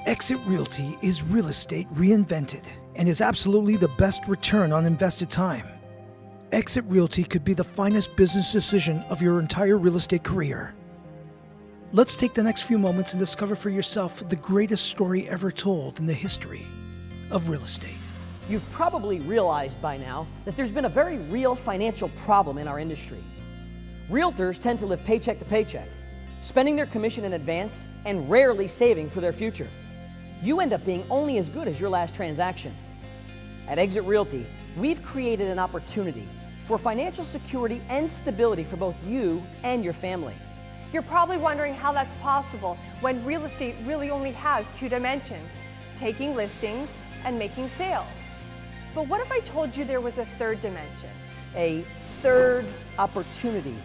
Exit Realty is real estate reinvented and is absolutely the best return on invested time. Exit Realty could be the finest business decision of your entire real estate career. Let's take the next few moments and discover for yourself the greatest story ever told in the history of real estate. You've probably realized by now that there's been a very real financial problem in our industry. Realtors tend to live paycheck to paycheck, spending their commission in advance and rarely saving for their future. You end up being only as good as your last transaction. At Exit Realty, we've created an opportunity for financial security and stability for both you and your family. You're probably wondering how that's possible when real estate really only has two dimensions, taking listings and making sales. But what if I told you there was a third dimension? A third opportunity,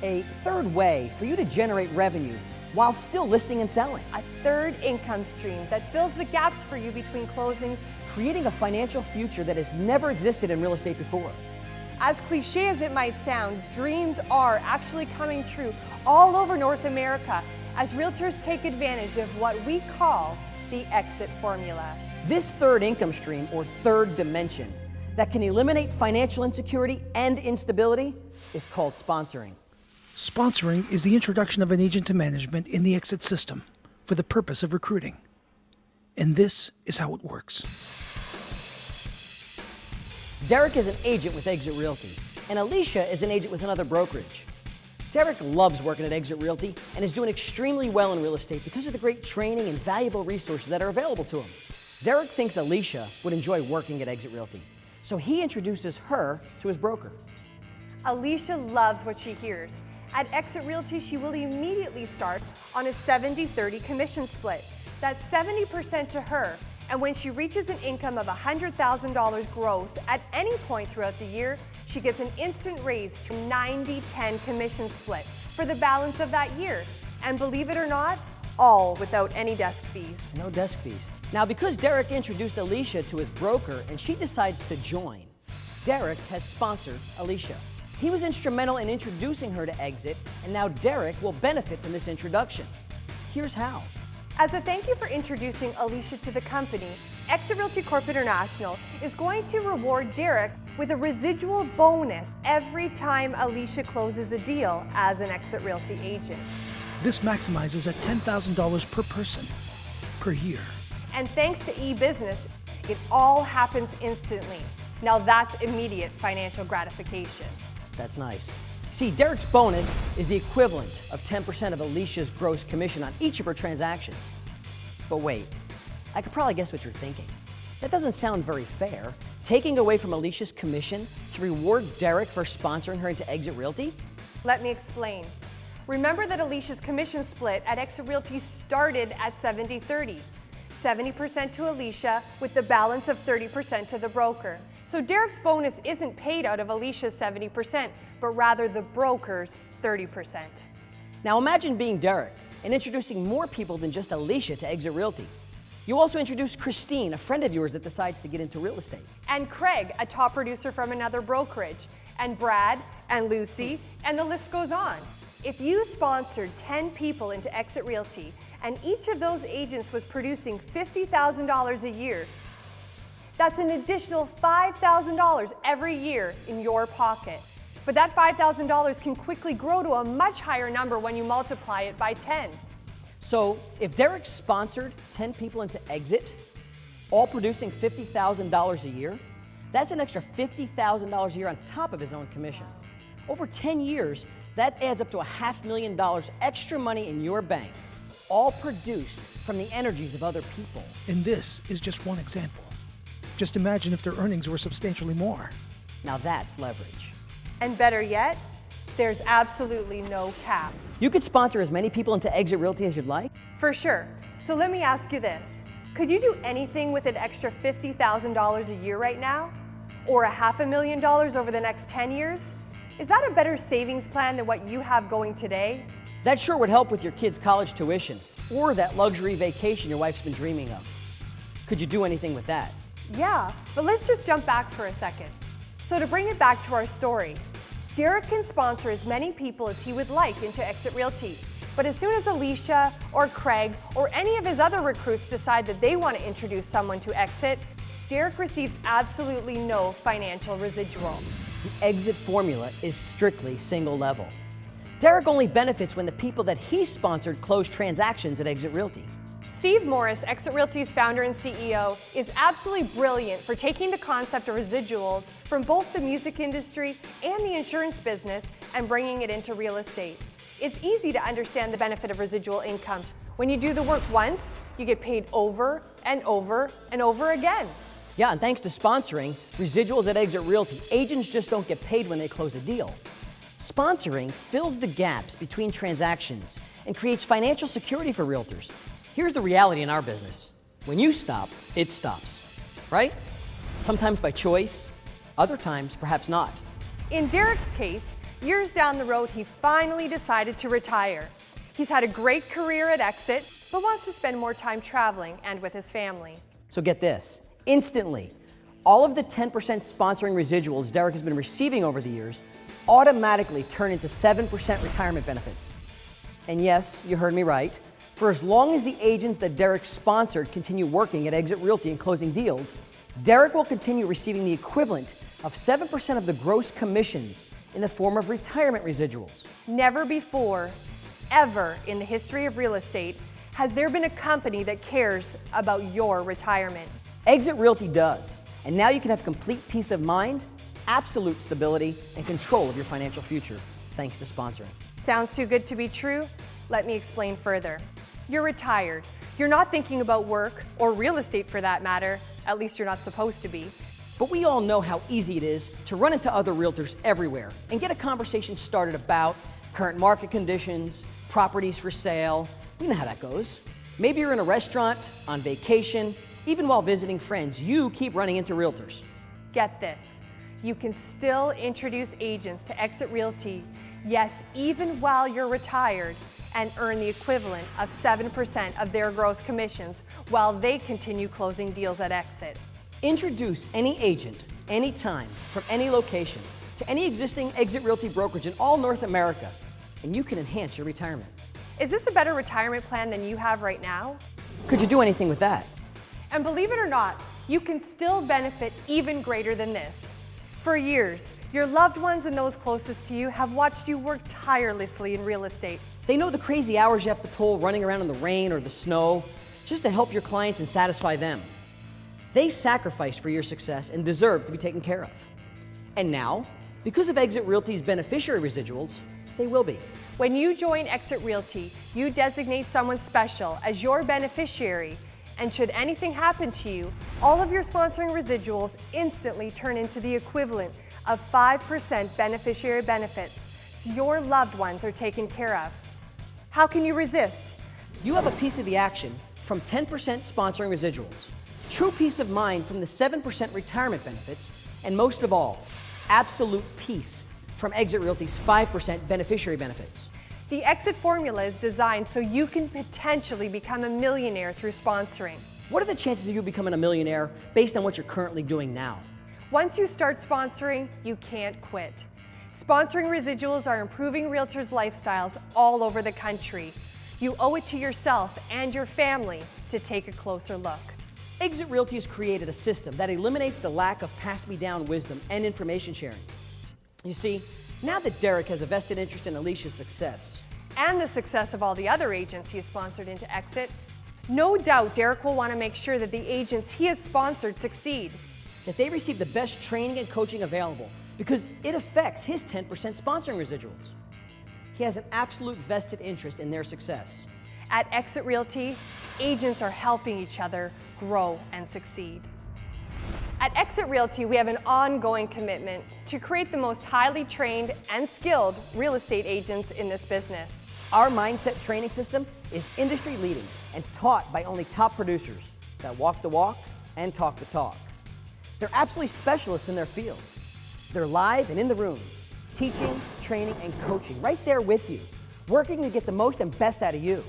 a third way for you to generate revenue while still listing and selling. A third income stream that fills the gaps for you between closings, Creating a financial future that has never existed in real estate before. as cliche as it might sound, dreams are actually coming true all over North America as realtors take advantage of what we call the exit formula. This third income stream, or third dimension, that can eliminate financial insecurity and instability is called sponsoring. Sponsoring is the introduction of an agent to management in the exit system for the purpose of recruiting. And this is how it works. Derek is an agent with Exit Realty, and Alicia is an agent with another brokerage. Derek loves working at Exit Realty and is doing extremely well in real estate because of the great training and valuable resources that are available to him. Derek thinks Alicia would enjoy working at Exit Realty, so he introduces her to his broker. Alicia loves what she hears. At Exit Realty, she will immediately start on a 70-30 commission split. That's 70% to her, and when she reaches an income of $100,000 gross at any point throughout the year, she gets an instant raise to 90-10 commission split for the balance of that year. And believe it or not, all without any desk fees. No desk fees. Now, because Derek introduced Alicia to his broker and she decides to join, Derek has sponsored Alicia. He was instrumental in introducing her to Exit, and now Derek will benefit from this introduction. Here's how. As a thank you for introducing Alicia to the company, Exit Realty Corp International is going to reward Derek with a residual bonus every time Alicia closes a deal as an Exit Realty agent. This maximizes at $10,000 per person per year. And thanks to e-business, it all happens instantly. Now that's immediate financial gratification. That's nice. See, Derek's bonus is the equivalent of 10% of Alicia's gross commission on each of her transactions. But wait, I could probably guess what you're thinking. That doesn't sound very fair. Taking away from Alicia's commission to reward Derek for sponsoring her into Exit Realty? Let me explain. Remember that Alicia's commission split at Exit Realty started at 70-30. 70% to Alicia with the balance of 30% to the broker. So Derek's bonus isn't paid out of Alicia's 70%, but rather the broker's 30%. Now imagine being Derek and introducing more people than just Alicia to Exit Realty. You also introduce Christine, a friend of yours that decides to get into real estate. And Craig, a top producer from another brokerage. And Brad, and Lucy, and the list goes on. If you sponsored 10 people into Exit Realty, and each of those agents was producing $50,000 a year, that's an additional $5,000 every year in your pocket. But that $5,000 can quickly grow to a much higher number when you multiply it by 10. So if Derek sponsored 10 people into Exit, all producing $50,000 a year, that's an extra $50,000 a year on top of his own commission. Over 10 years, that adds up to $500,000 extra money in your bank, all produced from the energies of other people. And this is just one example. Just imagine if their earnings were substantially more. Now that's leverage. And better yet, there's absolutely no cap. You could sponsor as many people into Exit Realty as you'd like. For sure. So let me ask you this. Could you do anything with an extra $50,000 a year right now? Or $500,000 over the next 10 years? Is that a better savings plan than what you have going today? That sure would help with your kids' college tuition or that luxury vacation your wife's been dreaming of. Could you do anything with that? Yeah, but let's just jump back for a second. So to bring it back to our story, Derek can sponsor as many people as he would like into Exit Realty. But as soon as Alicia or Craig or any of his other recruits decide that they want to introduce someone to Exit, Derek receives absolutely no financial residual. The exit formula is strictly single level. Derek only benefits when the people that he sponsored close transactions at Exit Realty. Steve Morris, Exit Realty's founder and CEO, is absolutely brilliant for taking the concept of residuals from both the music industry and the insurance business and bringing it into real estate. It's easy to understand the benefit of residual income. When you do the work once, you get paid over and over and over again. Yeah, and thanks to sponsoring, residuals at Exit Realty, agents just don't get paid when they close a deal. Sponsoring fills the gaps between transactions and creates financial security for realtors. Here's the reality in our business. When you stop, it stops, right? Sometimes by choice, other times perhaps not. In Derek's case, years down the road, he finally decided to retire. He's had a great career at Exit, but wants to spend more time traveling and with his family. So get this, instantly, all of the 10% sponsoring residuals Derek has been receiving over the years automatically turn into 7% retirement benefits. And yes, you heard me right. For as long as the agents that Derek sponsored continue working at Exit Realty and closing deals, Derek will continue receiving the equivalent of 7% of the gross commissions in the form of retirement residuals. Never before, ever in the history of real estate, has there been a company that cares about your retirement. Exit Realty does, and now you can have complete peace of mind, absolute stability, and control of your financial future, thanks to sponsoring. Sounds too good to be true? Let me explain further. You're retired. You're not thinking about work, or real estate for that matter, at least you're not supposed to be. But we all know how easy it is to run into other realtors everywhere and get a conversation started about current market conditions, properties for sale. We know how that goes. Maybe you're in a restaurant, on vacation, even while visiting friends, you keep running into realtors. Get this, you can still introduce agents to Exit Realty, yes, even while you're retired, and earn the equivalent of 7% of their gross commissions while they continue closing deals at Exit. Introduce any agent, anytime, from any location, to any existing Exit Realty brokerage in all North America, and you can enhance your retirement. Is this a better retirement plan than you have right now? Could you do anything with that? And believe it or not, you can still benefit even greater than this. For years, your loved ones and those closest to you have watched you work tirelessly in real estate. They know the crazy hours you have to pull running around in the rain or the snow just to help your clients and satisfy them. They sacrificed for your success and deserve to be taken care of. And now, because of Exit Realty's beneficiary residuals, they will be. When you join Exit Realty, you designate someone special as your beneficiary, and should anything happen to you, all of your sponsoring residuals instantly turn into the equivalent of 5% beneficiary benefits, so your loved ones are taken care of. How can you resist? You have a piece of the action from 10% sponsoring residuals, true peace of mind from the 7% retirement benefits, and most of all, absolute peace from Exit Realty's 5% beneficiary benefits. The Exit formula is designed so you can potentially become a millionaire through sponsoring. What are the chances of you becoming a millionaire based on what you're currently doing now? Once you start sponsoring, you can't quit. Sponsoring residuals are improving realtors' lifestyles all over the country. You owe it to yourself and your family to take a closer look. Exit Realty has created a system that eliminates the lack of pass-me-down wisdom and information sharing. You see, now that Derek has a vested interest in Alicia's success, and the success of all the other agents he has sponsored into Exit, no doubt Derek will want to make sure that the agents he has sponsored succeed. that they receive the best training and coaching available because it affects his 10% sponsoring residuals. He has an absolute vested interest in their success. At Exit Realty, agents are helping each other grow and succeed. At Exit Realty, we have an ongoing commitment to create the most highly trained and skilled real estate agents in this business. Our mindset training system is industry leading and taught by only top producers that walk the walk and talk the talk. They're absolutely specialists in their field. They're live and in the room, teaching, training, and coaching right there with you, working to get the most and best out of you.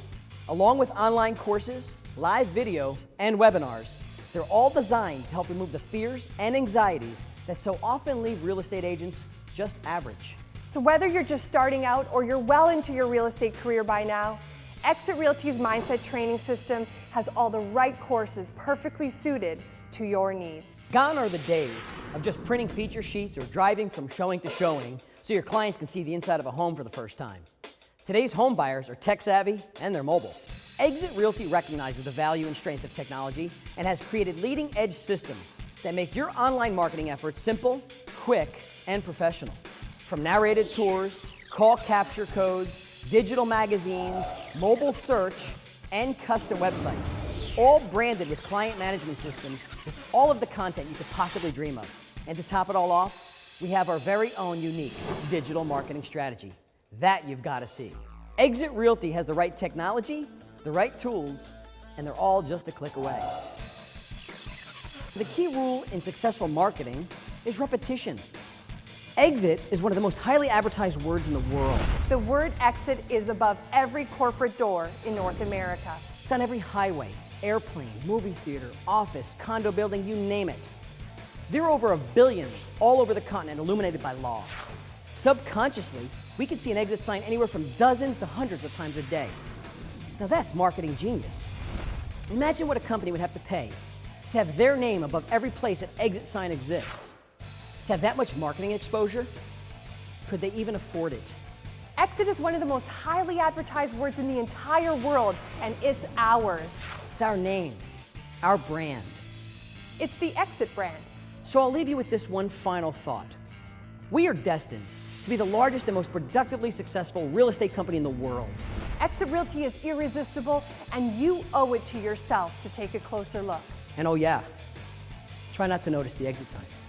Along with online courses, live video, and webinars, they're all designed to help remove the fears and anxieties that so often leave real estate agents just average. So whether you're just starting out or you're well into your real estate career by now, Exit Realty's Mindset Training System has all the right courses perfectly suited to your needs. Gone are the days of just printing feature sheets or driving from showing to showing so your clients can see the inside of a home for the first time. Today's home buyers are tech savvy and they're mobile. Exit Realty recognizes the value and strength of technology and has created leading edge systems that make your online marketing efforts simple, quick, and professional. From narrated tours, call capture codes, digital magazines, mobile search, and custom websites, all branded with client management systems with all of the content you could possibly dream of. And to top it all off, we have our very own unique digital marketing strategy. That you've got to see. Exit Realty has the right technology, the right tools, and they're all just a click away. The key rule in successful marketing is repetition. Exit is one of the most highly advertised words in the world. The word exit is above every corporate door in North America. It's on every highway, airplane, movie theater, office, condo building, you name it. There are over 1 billion all over the continent illuminated by law. Subconsciously, we can see an exit sign anywhere from dozens to hundreds of times a day. Now that's marketing genius. Imagine what a company would have to pay to have their name above every place an exit sign exists. To have that much marketing exposure, could they even afford it? Exit is one of the most highly advertised words in the entire world, and it's ours. It's our name, our brand. It's the Exit brand. So I'll leave you with this one final thought. We are destined to be the largest and most productively successful real estate company in the world. Exit Realty is irresistible, and you owe it to yourself to take a closer look. And oh yeah, try not to notice the exit signs.